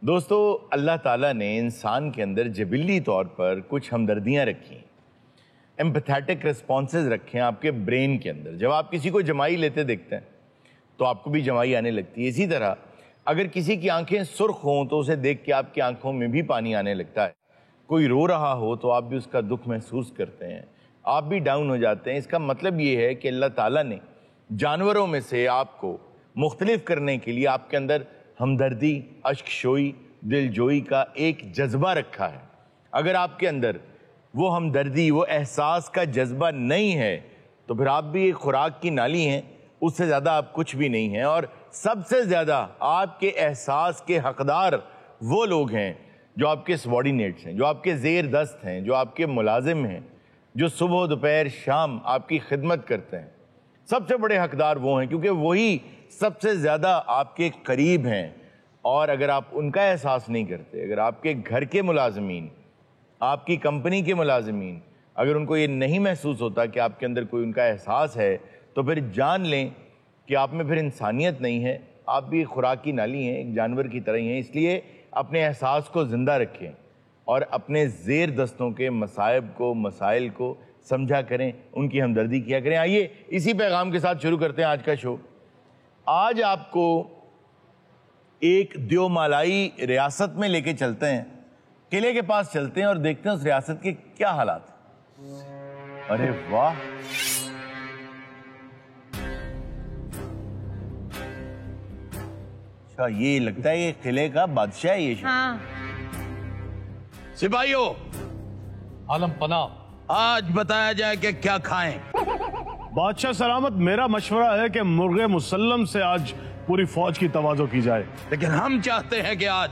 दोस्तों, अल्लाह ताला ने इंसान के अंदर जबिल्ली तौर पर कुछ हमदर्दियाँ रखी, एम्पैथेटिक रिस्पॉन्सेज रखे हैं आपके ब्रेन के अंदर। जब आप किसी को जमाई लेते देखते हैं तो आपको भी जमाई आने लगती है। इसी तरह अगर किसी की आंखें सुर्ख हों तो उसे देख के आपकी आंखों में भी पानी आने लगता है। कोई रो रहा हो तो आप भी उसका दुख महसूस करते हैं, आप भी डाउन हो जाते हैं। इसका मतलब ये है कि अल्लाह ताला ने जानवरों में से आपको मुख्तलिफ करने के लिए आपके अंदर हमदर्दी, अश्कशोई, दिलजोई का एक जज्बा रखा है। अगर आपके अंदर वो हमदर्दी, वो एहसास का जज्बा नहीं है तो फिर आप भी एक खुराक की नाली हैं, उससे ज़्यादा आप कुछ भी नहीं हैं। और सबसे ज़्यादा आपके एहसास के हकदार वो लोग हैं जो आपके सबॉर्डिनेट्स हैं, जो आपके ज़ेर दस्त हैं, जो आपके मुलाजिम हैं, जो सुबह दोपहर शाम आपकी खिदमत करते हैं। सबसे बड़े हकदार वो हैं क्योंकि वही सबसे ज़्यादा आपके करीब हैं। और अगर आप उनका एहसास नहीं करते, अगर आपके घर के मुलाजमीन, आपकी कंपनी के मुलाजमीन, अगर उनको ये नहीं महसूस होता कि आपके अंदर कोई उनका एहसास है, तो फिर जान लें कि आप में फिर इंसानियत नहीं है, आप भी खुराक की नाली हैं, एक जानवर की तरह ही हैं। इसलिए अपने एहसास को ज़िंदा रखें और अपने ज़ेर दस्तों के मसाइब को, मसाइल को समझा करें, उनकी हमदर्दी किया करें। आइए इसी पैगाम के साथ शुरू करते हैं आज का शो। आज आपको एक द्योमालाई रियासत में लेके चलते हैं, किले के पास चलते हैं और देखते हैं उस रियासत के क्या हालात हैं। अरे वाह, अच्छा ये लगता है ये किले का बादशाह है ये। हाँ। सिपाहियों, आलम पना, आज बताया जाए कि क्या खाएं। बादशाह सलामत, मेरा मशवरा है कि मुर्गे मुसल्लम से आज पूरी फौज की तवाज़ो की जाए। लेकिन हम चाहते हैं कि आज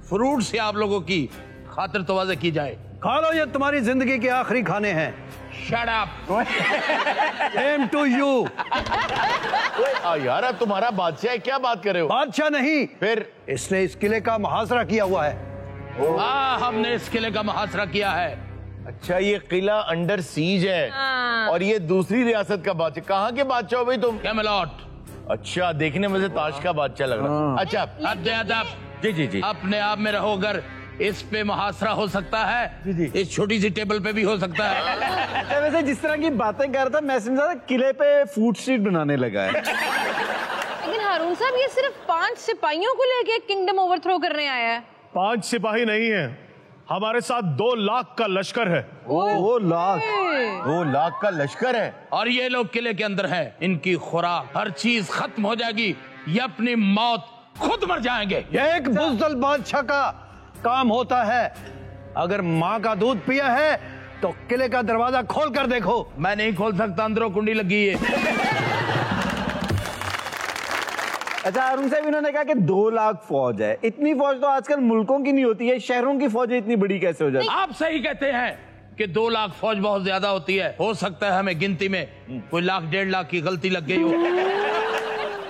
फ्रूट से आप लोगों की खातिर तवाज़ो की जाए। खा लो, ये तुम्हारी जिंदगी के आखिरी खाने हैं। Shut up. Same to you. यार अब तुम्हारा बादशाह है, क्या बात कर रहे हो? बादशाह नहीं, फिर इसने इस किले का मुहासरा किया हुआ है। हाँ, हमने इस किले का मुहासरा किया है। अच्छा, ये किला अंडर सीज है। हाँ। और ये दूसरी रियासत का बादशाह। कहाँ के बादशाह हो भाई तुम? कैमलॉट। अच्छा, देखने में से ताश का बादशाह लग रहा है। अच्छा, अदब। जी जी जी, अपने आप में रहो, अगर इस पे मुहासरा हो सकता है, जी जी, इस छोटी सी टेबल पे भी हो सकता है। वैसे जिस तरह की बातें कर रहा था, मैं समझा था किले पे फूड स्ट्रीट बनाने लगा है। लेकिन हारून साहब, ये सिर्फ 5 सिपाहियों को लेके किंगडम ओवरथ्रो करने आया है। 5 सिपाही नहीं है, हमारे साथ 2 लाख का लश्कर है। 2 लाख? 2 लाख का लश्कर है। और ये लोग किले के अंदर हैं, इनकी खुराक हर चीज खत्म हो जाएगी, ये अपनी मौत खुद मर जाएंगे। ये एक बुज़दिल बादशाह का काम होता है। अगर माँ का दूध पिया है तो किले का दरवाजा खोल कर देखो। मैं नहीं खोल सकता, अंदरों कुंडी लगी है। अच्छा अरुण साहब, इन्होंने कहा कि 2 लाख फौज है। इतनी फौज तो आजकल मुल्कों की नहीं होती है, शहरों की फौज इतनी बड़ी कैसे हो जाती है? आप सही कहते हैं कि 2 लाख फौज बहुत ज्यादा होती है। हो सकता है हमें गिनती में कोई 1.5 लाख की गलती लग गई हो।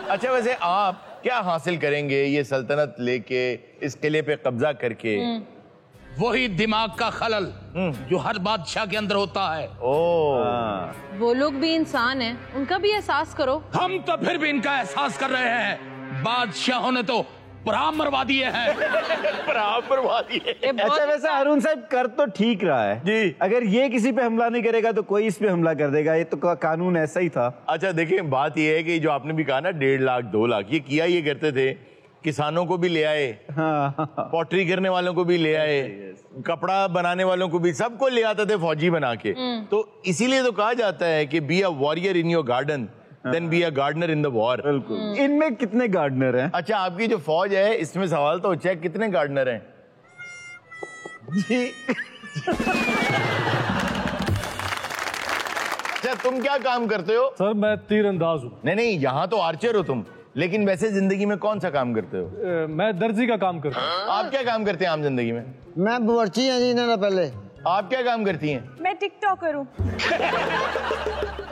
अच्छा, वैसे आप क्या हासिल करेंगे ये सल्तनत लेके, इस किले पे कब्जा करके? वही दिमाग का खलल जो हर बादशाह के अंदर होता है। वो लोग भी इंसान हैं, उनका भी एहसास करो। हम तो फिर भी इनका एहसास कर रहे हैं। बादशाहों ने तो प्राण मरवा दिए हैं। प्राण मरवा दिए। अच्छा वैसे अरुण साहब कर तो ठीक रहा है जी। अगर ये किसी पे हमला नहीं करेगा तो कोई इस पे हमला कर देगा, ये तो कानून ऐसा ही था। अच्छा देखिए, बात ये है कि जो आपने भी कहा ना 1.5 लाख 2 लाख, ये किया ये करते थे, किसानों को भी ले आए, पॉटरी करने वालों को भी ले आए, कपड़ा बनाने वालों को भी, सबको ले आते थे फौजी बना के। तो इसीलिए तो कहा जाता है कि be a warrior in your garden then be a gardener in the war. बिल्कुल। इनमें कितने गार्डनर हैं? अच्छा, आपकी जो फौज है इसमें सवाल तो अच्छा है, कितने गार्डनर हैं? जी। अच्छा, तुम क्या काम करते हो? सर मैं तीरंदाज हूँ। नहीं, यहाँ तो आर्चर हो तुम, लेकिन वैसे जिंदगी में कौन सा काम करते हो? मैं दर्जी का काम करता हूँ। आप क्या काम करते हैं आम जिंदगी में? मैं बावर्ची हैं जी ना पहले। आप क्या काम करती हैं? मैं टिकटॉकर हूँ।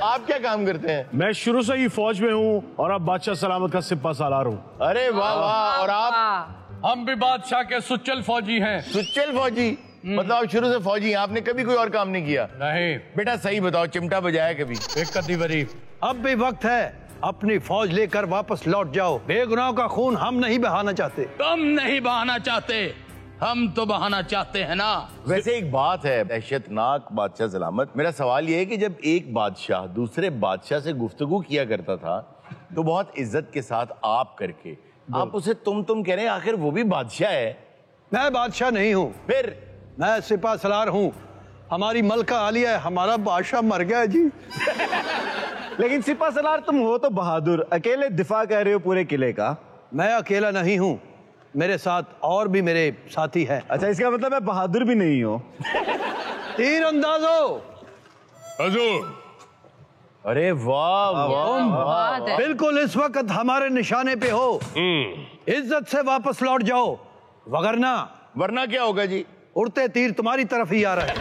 आप क्या काम करते हैं? मैं शुरू से ही फौज में हूँ और अब बादशाह सलामत का सिपा सालार हूँ। अरे वाह वाह। और आप? हम भी बादशाह के सुच्चल फौजी हैं। सुच्चल फौजी? मतलब आप शुरू से फौजी हैं, आपने कभी कोई और काम नहीं किया? नहीं बेटा सही बताओ, चिमटा बजाया कभी? एक कदी बरी। अब भी वक्त है अपनी फौज लेकर वापस लौट जाओ। बेगुनाहों का खून हम नहीं बहाना चाहते। तुम नहीं बहाना चाहते, हम तो बहाना चाहते हैं ना। वैसे एक बात है दहशतनाक बादशाह सलामत, मेरा सवाल यह है कि जब एक बादशाह दूसरे बादशाह से गुफ्तगू किया करता था तो बहुत इज्जत के साथ आप करके, आप उसे तुम कह रहे हैं, आखिर वो भी बादशाह है। मैं बादशाह नहीं हूँ, फिर मैं सिपा सलार हूँ। हमारी मलका आलिया है, हमारा बादशाह मर गया है जी। लेकिन सिपा सलार तुम हो तो बहादुर, अकेले दिफा कर रहे हो पूरे किले का। मैं अकेला नहीं हूँ, मेरे साथ और भी मेरे साथी हैं। अच्छा, इसका मतलब मैं बहादुर भी नहीं हूँ। तीर अंदाजो। हजूर। अरे वाह वाह, बिल्कुल इस वक्त हमारे निशाने पे हो। इज्जत से वापस लौट जाओ, वरना क्या होगा जी? उड़ते तीर तुम्हारी तरफ ही आ रहा है।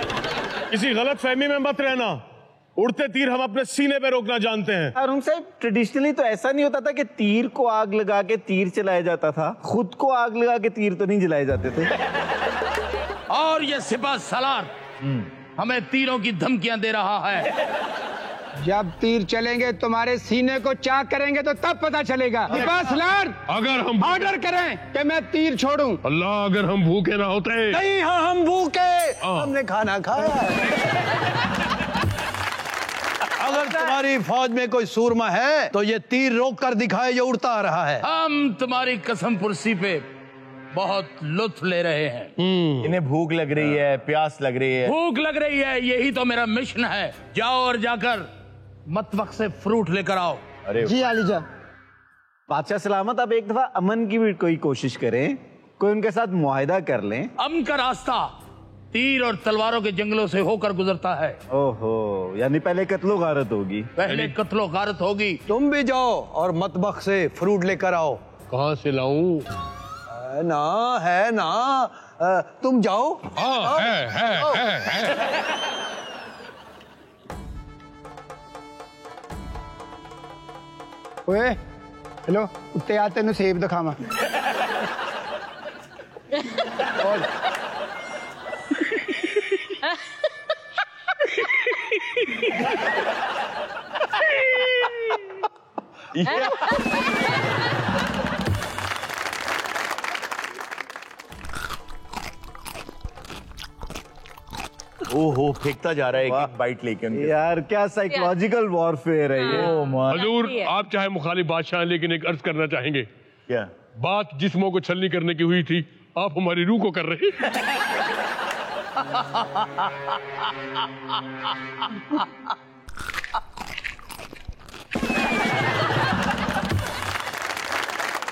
किसी गलत फहमी में मत रहना, उड़ते तीर हम अपने सीने पे रोकना जानते हैं। अरुण साहब, ट्रेडिशनली तो ऐसा नहीं होता था कि तीर को आग लगा के तीर चलाया जाता था, खुद को आग लगा के तीर तो नहीं जलाए जाते थे। और ये सिपा सलार हमें तीरों की धमकियां दे रहा है। जब तीर चलेंगे तुम्हारे सीने को चाक करेंगे तो तब पता चलेगा। सिपा सलार अगर हम ऑर्डर करें कि मैं तीर छोड़ूं। अल्लाह, अगर हम भूखे ना होते। नहीं, हाँ हम भूखे, हमने खाना खाया। अगर तुम्हारी फौज में कोई सूरमा है तो ये तीर रोक कर दिखाए जो उड़ता आ रहा है। हम तुम्हारी कसम पुरसी पे बहुत लुत्फ ले रहे हैं। इन्हें भूख लग रही है, प्यास लग रही है। भूख लग रही है, यही तो मेरा मिशन है। जाओ और जाकर मतवक से फ्रूट लेकर आओ। अरे जी आलीजा। बादशाह सलामत, आप एक दफा अमन की भी कोई कोशिश करें, कोई उनके साथ मुआहिदा कर लें। अमन का रास्ता तीर और तलवारों के जंगलों से होकर गुजरता है। ओहो, यानी पहले कत्लो गारत होगी। पहले कत्लो गारत होगी। तुम भी जाओ और मतबख से फ्रूट लेकर आओ। कहाँ से लाऊं? है ना, तुम जाओ। हाँ, है। ओए हेलो, उत्ते आ तेनू सेब दिखावा। ओहो, फेंकता जा रहा है एक बाइट लेके उनके। यार क्या साइकोलॉजिकल वॉरफेयर है ये। हजूर, आप चाहे मुखालिफ बादशाह हैं, लेकिन एक अर्ज करना चाहेंगे। क्या बात जिस्मों को छलनी करने की हुई थी, आप हमारी रूह को कर रहे हैं।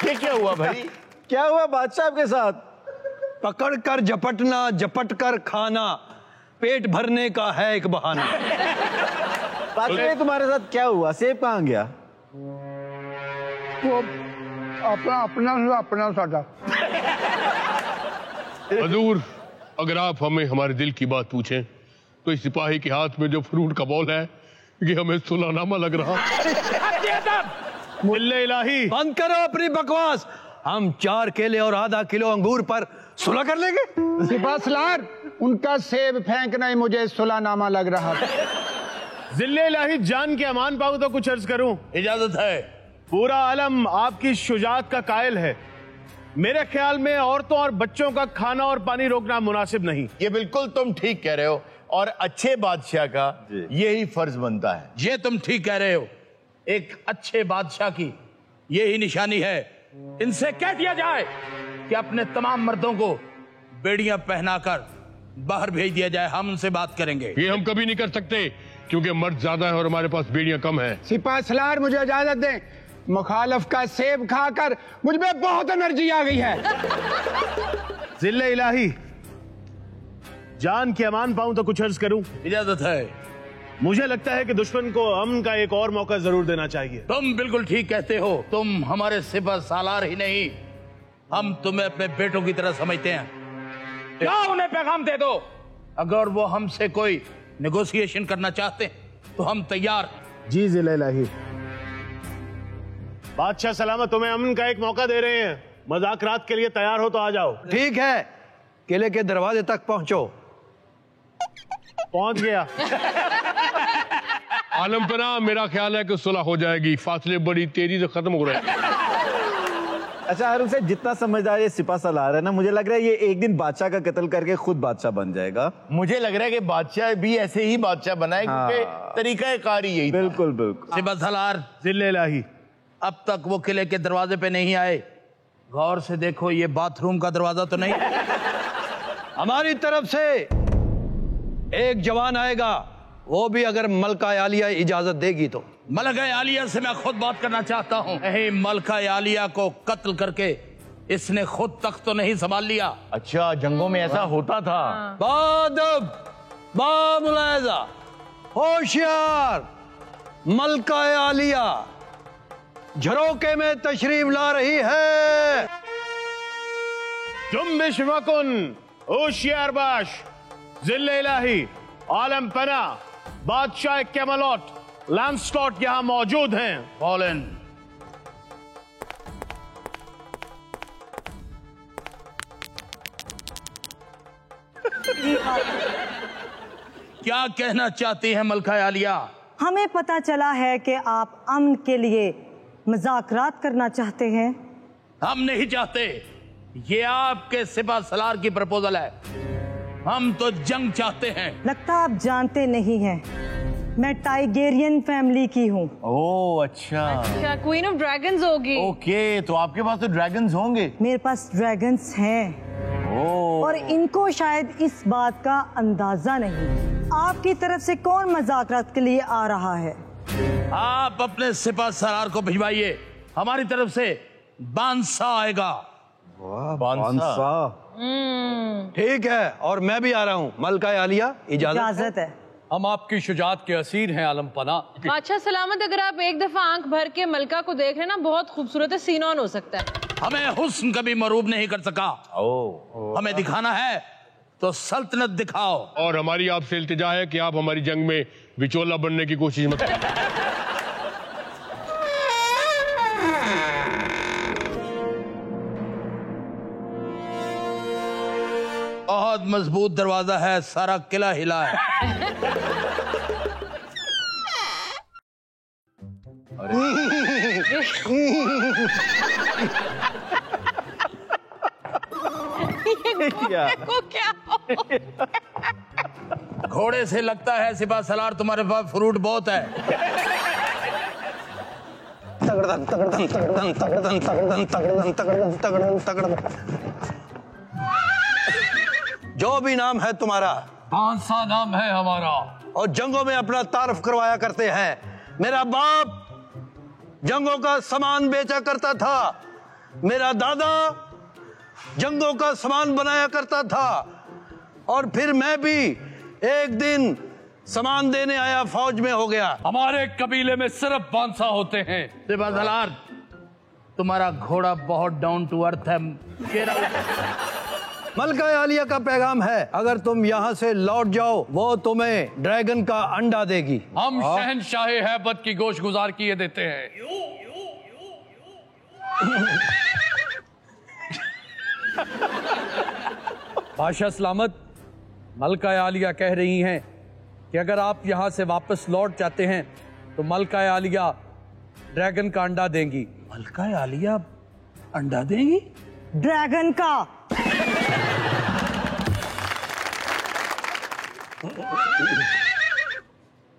ये क्या हुआ भाई? क्या हुआ बादशाह आपके साथ? पकड़ कर झपटना, झपट कर खाना, पेट भरने का है एक बहाना। बादशाह, तुम्हारे साथ क्या हुआ? सेब कहाँ गया? वो अपना साडा। हजूर, अगर आप हमें हमारे दिल की बात पूछें तो इस सिपाही के हाथ में जो फ्रूट का बॉल है, ये हमें सुलानामा लग रहा। मुल्ले इलाही, बंद करो अपनी बकवास। हम 4 केले और आधा किलो अंगूर पर सुलह कर लेंगे। सिपा सलार, उनका सेब फेंकना ही मुझे सुलानामा लग रहा था। जिल्ले इलाही, जान के अमान पाऊं तो कुछ अर्ज करूं। इजाजत है। पूरा आलम आपकी शुजाअत का कायल है। मेरे ख्याल में औरतों और बच्चों का खाना और पानी रोकना मुनासिब नहीं। ये बिल्कुल तुम ठीक कह रहे हो, और अच्छे बादशाह का यही फर्ज बनता है। ये तुम ठीक कह रहे हो, एक अच्छे बादशाह की यही निशानी है। इनसे कह दिया जाए कि अपने तमाम मर्दों को बेड़ियां पहनाकर बाहर भेज दिया जाए, हम उनसे बात करेंगे। ये हम कभी नहीं कर सकते, क्योंकि मर्द ज्यादा है और हमारे पास बेड़ियां कम है। सिपा सलार, मुझे इजाजत दें। मुखालफ का सेब खाकर मुझ में बहुत एनर्जी आ गई है। जिल्ले इलाही, जान के अमान पाऊं तो कुछ अर्ज करूं। इजाजत है। मुझे लगता है कि दुश्मन को अमन का एक और मौका जरूर देना चाहिए। तुम बिल्कुल ठीक कहते हो। तुम हमारे सिपा सालार ही नहीं, हम तुम्हें अपने बेटों की तरह समझते हैं। जाओ उन्हें पैगाम दे दो, अगर वो हमसे कोई नेगोशिएशन करना चाहते हैं तो हम तैयार। जी जिले इलाही। बादशाह सलामत, तुम्हें अमन का एक मौका दे रहे हैं। मजाकरात के लिए तैयार हो तो आ जाओ। ठीक है, किले के दरवाजे तक पहुंचो। पहुंच गया। आलम पना, मेरा ख्याल है कि सुलह हो जाएगी, फासले बड़ी तेजी से खत्म हो रहे हैं। अच्छा हारून साहब, जितना समझदार ये सिपा सलार है ना, मुझे लग रहा है ये एक दिन बादशाह का कत्ल करके खुद बादशाह बन जाएगा। मुझे लग रहा है कि बादशाह भी ऐसे ही बादशाह बनाए, क्योंकि तरीका कार यही था। बिल्कुल बिल्कुल। सिपा सलार, जिल्ले इलाही, अब तक वो किले के दरवाजे पे नहीं आए, गौर से देखो, ये बाथरूम का दरवाजा तो नहीं। हमारी तरफ से एक जवान आएगा, वो भी अगर मलका आलिया इजाजत देगी तो। मलका आलिया से मैं खुद बात करना चाहता हूँ। मलका आलिया को कत्ल करके इसने खुद तख्त तो नहीं संभाल लिया। अच्छा, जंगों में ऐसा होता था। बादब, बामुलायजा, होशियार, मलका आलिया झरोके में तशरीफ ला रही है। जुम्बिश वकुन, होशियार बाश, जिल्ले इलाही, आलम पना, बादशाह कैमलॉट, लैंसलॉट यहां मौजूद हैं। फॉलन। क्या कहना चाहती है मलका आलिया? हमें पता चला है कि आप अमन के लिए मुज़ाकरात करना चाहते हैं। हम नहीं चाहते, ये आपके सिपा सलार की प्रपोजल है। हम तो जंग चाहते हैं। लगता आप जानते नहीं हैं, मैं टाइगेरियन फैमिली की हूँ। ओह अच्छा। क्या क्वीन ऑफ ड्रैगन्स होगी? ओके, तो आपके पास तो ड्रैगन्स होंगे। मेरे पास ड्रैगन्स हैं। ओह। और इनको शायद इस बात का अंदाजा नहीं, आपकी तरफ से कौन मुज़ाकरात के लिए आ रहा है। आप अपने सिपा सलार को भिजवाइए, हमारी तरफ से बादशाह आएगा। बादशाह, ठीक है, और मैं भी आ रहा हूँ। मलका आलिया इजाजत है। हम आपकी शुजात के असीर हैं आलम पना। बादशाह सलामत, अगर आप एक दफा आंख भर के मलका को देख लेना, बहुत खूबसूरत है, सीन ऑन हो सकता है। हमें हुस्न कभी मरूब नहीं कर सका। हमें दिखाना है तो सल्तनत दिखाओ। और हमारी आपसे इल्तिजा है कि आप हमारी जंग में विचोला बनने की कोशिश मत करें। बहुत मजबूत दरवाजा है, सारा किला हिला है। घोड़े से लगता है सिपा सलार तुम्हारे पास फ्रूट बहुत है। तगड़न तगड़न तगड़न तगड़न तगड़न तगड़न तगड़न तगड़न तगड़न। जो भी नाम है तुम्हारा, बादशाह नाम है हमारा, और जंगों में अपना तारफ करवाया करते हैं। मेरा बाप जंगों का सामान बेचा करता था, मेरा दादा जंगों का सामान बनाया करता था, और फिर मैं भी एक दिन सामान देने आया, फौज में हो गया। हमारे कबीले में सिर्फ बादशाह होते हैं। सिपा सलार, तुम्हारा घोड़ा बहुत डाउन टू अर्थ है। मलका आलिया का पैगाम है, अगर तुम यहाँ से लौट जाओ, वो तुम्हें ड्रैगन का अंडा देगी। हम शहनशाह हैबत की गोश गुजार किए देते हैं। बादशाह सलामत, मलका आलिया कह रही हैं कि अगर आप यहाँ से वापस लौट जाते हैं तो मलका आलिया ड्रैगन का अंडा देंगी। मलका आलिया अंडा देंगी? ड्रैगन का।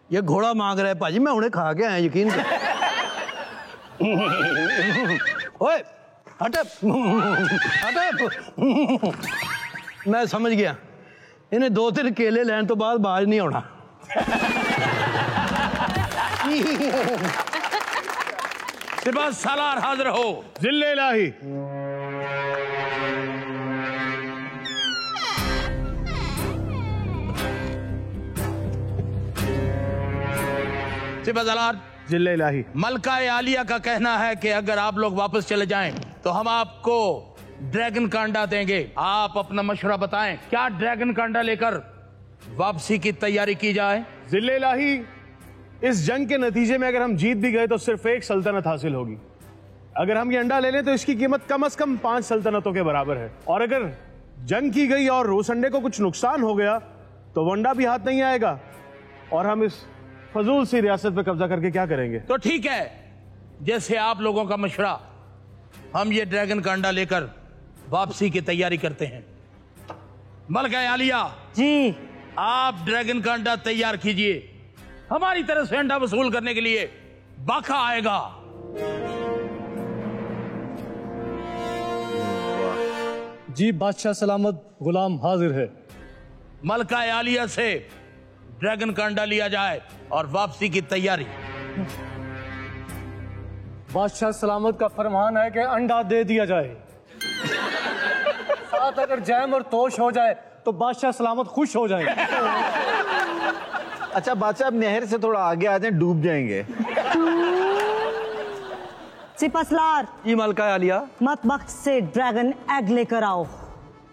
ये घोड़ा मांग रहा है पाजी, मैं उन्हें खा के आया, यकीन कर। ओए हट मैं समझ गया, इन्हें 2-3 केले लेने तो बाद बाज नहीं होना। सिपा सलार हाजिर हो। जिल्ले इलाही, सिपा सलार, जिल्ले इलाही। मलका आलिया का कहना है कि अगर आप लोग वापस चले जाएं तो हम आपको ड्रैगन का अंडा देंगे। आप अपना मशवरा बताएं, क्या ड्रैगन का अंडा लेकर वापसी की तैयारी की जाए? जिल्ले इलाही, इस जंग के नतीजे में अगर हम जीत भी गए तो सिर्फ एक सल्तनत हासिल होगी। अगर हम ये अंडा ले लें तो इसकी कीमत कम से कम 5 सल्तनतों के बराबर है, और अगर जंग की गई और उस अंडे को कुछ नुकसान हो गया तो वो अंडा भी हाथ नहीं आएगा और हम इस फजूल सी रियासत पे कब्जा करके क्या करेंगे? तो ठीक है, जैसे आप लोगों का मशवरा, हम ये ड्रैगन का अंडा लेकर वापसी की तैयारी करते हैं। मलका आलिया जी, आप ड्रैगन का अंडा तैयार कीजिए। हमारी तरफ से अंडा वसूल करने के लिए बाका आएगा। जी बादशाह सलामत, गुलाम हाजिर है। मलका आलिया से ड्रैगन का अंडा लिया जाए और वापसी की तैयारी। बादशाह सलामत का फरमान है कि अंडा दे दिया जाए। साथ अगर जैम और तोश हो जाए तो बादशाह सलामत खुश हो जाएंगे। अच्छा बादशाह, अब नहर से थोड़ा आगे आ जाएं, डूब जाएंगे। सिपहसालार, जी मलका आलिया। मतबख्श से ड्रैगन एग लेकर आओ।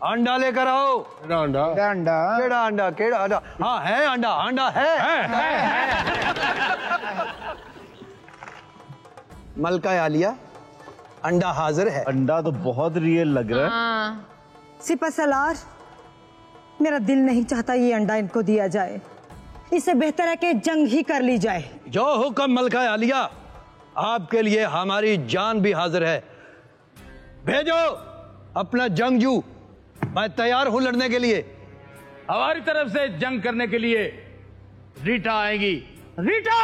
अंडा लेकर आओ। अंडा केड़ा अंडा, केड़ा अंडा? हाँ है अंडा, अंडा है। मलका आलिया, अंडा हाजिर है। अंडा तो बहुत रियल लग रहा है। सिपहसालार, मेरा दिल नहीं चाहता ये अंडा इनको दिया जाए। इससे बेहतर है कि जंग ही कर ली जाए। जो हुक्म मलका आलिया, आपके लिए हमारी जान भी हाजिर है। भेजो अपना जंगजू, मैं तैयार हूं लड़ने के लिए। हमारी तरफ से जंग करने के लिए रीटा आएगी। रीटा!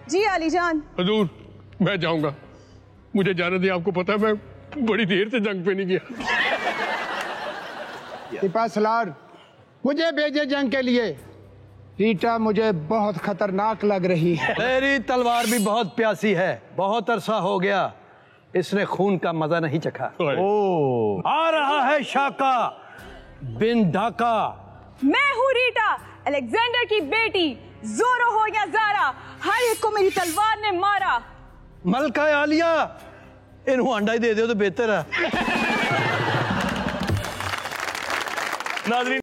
जी आली जान। हजूर, मैं जाऊंगा, मुझे जाने दिए। आपको पता है मैं बड़ी देर से जंग पे नहीं गया। सिपहसालार, मुझे भेजे जंग के लिए। रीटा मुझे बहुत खतरनाक लग रही है। तेरी तलवार भी बहुत प्यासी है। बहुत अरसा हो गया इसने खून का मजा नहीं चखा। आ रहा है शाका बिन ढाका। मैं हूँ रीटा, अलेक्जेंडर की बेटी। जोरो हो या जारा, हर एक को मेरी तलवार ने मारा। मलका आलिया, इन्हों अंडा ही दे दो तो बेहतर है। नाज़रीन